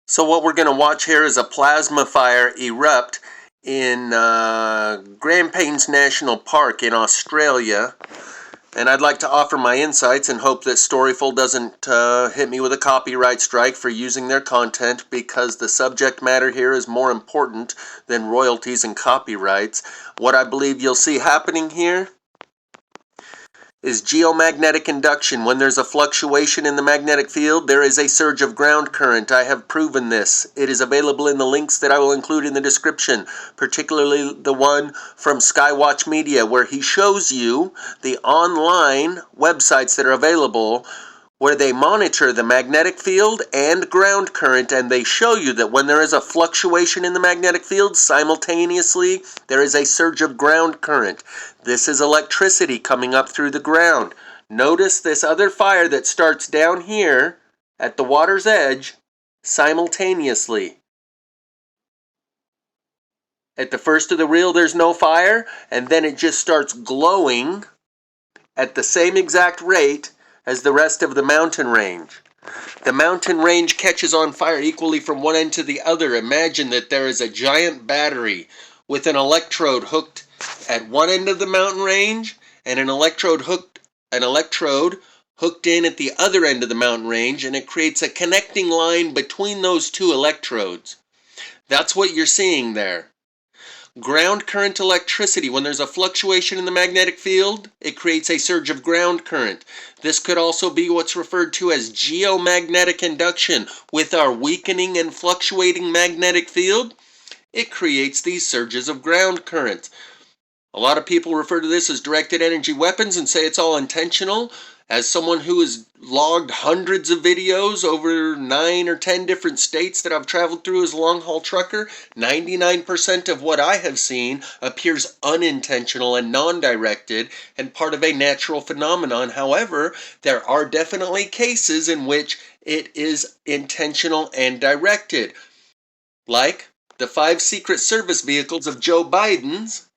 So what we're going to watch here is a plasma fire erupt in Grampians National Park in Australia. And I'd like to offer my insights and hope that Storyful doesn't hit me with a copyright strike for using their content, because the subject matter here is more important than royalties and copyrights. What I believe you'll see happening here is geomagnetic induction. When there's a fluctuation in the magnetic field, there is a surge of ground current. I have proven this. It is available in the links that I will include in the description, particularly the one from Skywatch Media, where he shows you the online websites that are available where they monitor the magnetic field and ground current, and they show you that when there is a fluctuation in the magnetic field, simultaneously there is a surge of ground current. This is electricity coming up through the ground. Notice this other fire that starts down here at the water's edge simultaneously. At the first of the reel there's no fire, and then it just starts glowing at the same exact rate as the rest of the mountain range. The mountain range catches on fire equally from one end to the other. Imagine that there is a giant battery with an electrode hooked at one end of the mountain range and an electrode hooked in at the other end of the mountain range, and it creates a connecting line between those two electrodes. That's what you're seeing there. Ground current electricity. When there's a fluctuation in the magnetic field, it creates a surge of ground current. This could also be what's referred to as geomagnetic induction. With our weakening and fluctuating magnetic field, it creates these surges of ground current. A lot of people refer to this as directed energy weapons and say it's all intentional. As someone who has logged hundreds of videos over 9 or 10 different states that I've traveled through as a long-haul trucker, 99% of what I have seen appears unintentional and non-directed and part of a natural phenomenon. However, there are definitely cases in which it is intentional and directed, like the 5 Secret Service vehicles of Joe Biden's,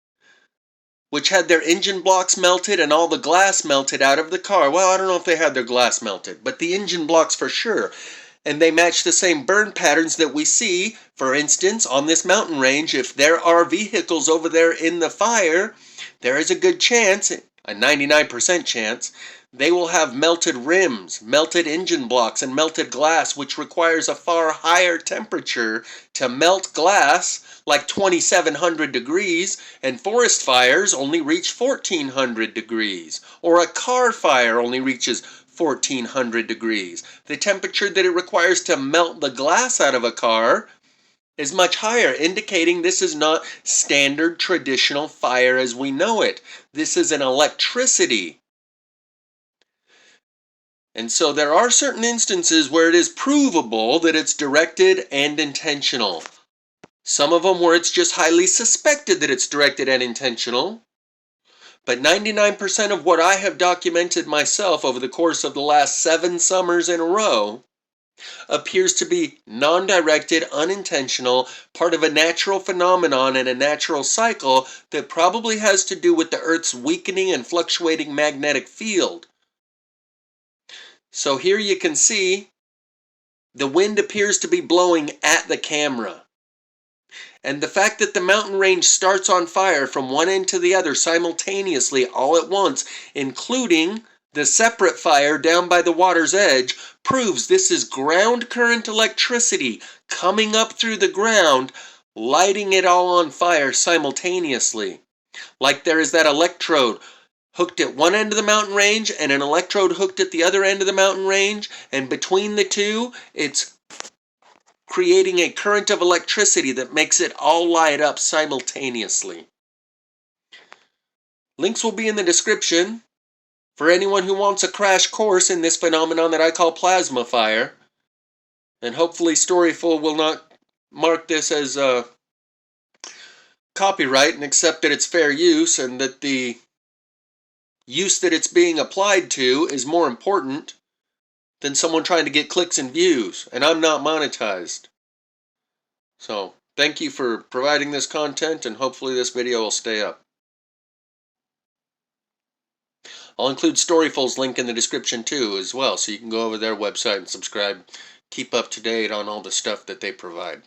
which had their engine blocks melted and all the glass melted out of the car. Well, I don't know if they had their glass melted, but the engine blocks for sure. And they match the same burn patterns that we see, for instance, on this mountain range. If there are vehicles over there in the fire, there is a good chance, a 99% chance, they will have melted rims, melted engine blocks, and melted glass, which requires a far higher temperature to melt glass, like 2700 degrees, and forest fires only reach 1400 degrees, or a car fire only reaches 1400 degrees. The temperature that it requires to melt the glass out of a car is much higher, indicating this is not standard traditional fire as we know it. This is an electricity. And so there are certain instances where it is provable that it's directed and intentional. Some of them where it's just highly suspected that it's directed and intentional. But 99% of what I have documented myself over the course of the last 7 summers in a row appears to be non-directed, unintentional, part of a natural phenomenon and a natural cycle that probably has to do with the Earth's weakening and fluctuating magnetic field. So here you can see the wind appears to be blowing at the camera. And the fact that the mountain range starts on fire from one end to the other simultaneously all at once, including the separate fire down by the water's edge, proves this is ground current electricity coming up through the ground, lighting it all on fire simultaneously. Like there is that electrode hooked at one end of the mountain range and an electrode hooked at the other end of the mountain range, and between the two, it's creating a current of electricity that makes it all light up simultaneously. Links will be in the description for anyone who wants a crash course in this phenomenon that I call plasma fire. And hopefully Storyful will not mark this as copyright and accept that it's fair use, and that the use that it's being applied to is more important than someone trying to get clicks and views, and I'm not monetized. So, thank you for providing this content, and hopefully this video will stay up. I'll include Storyful's link in the description too as well, so you can go over their website and subscribe keep up to date on all the stuff that they provide.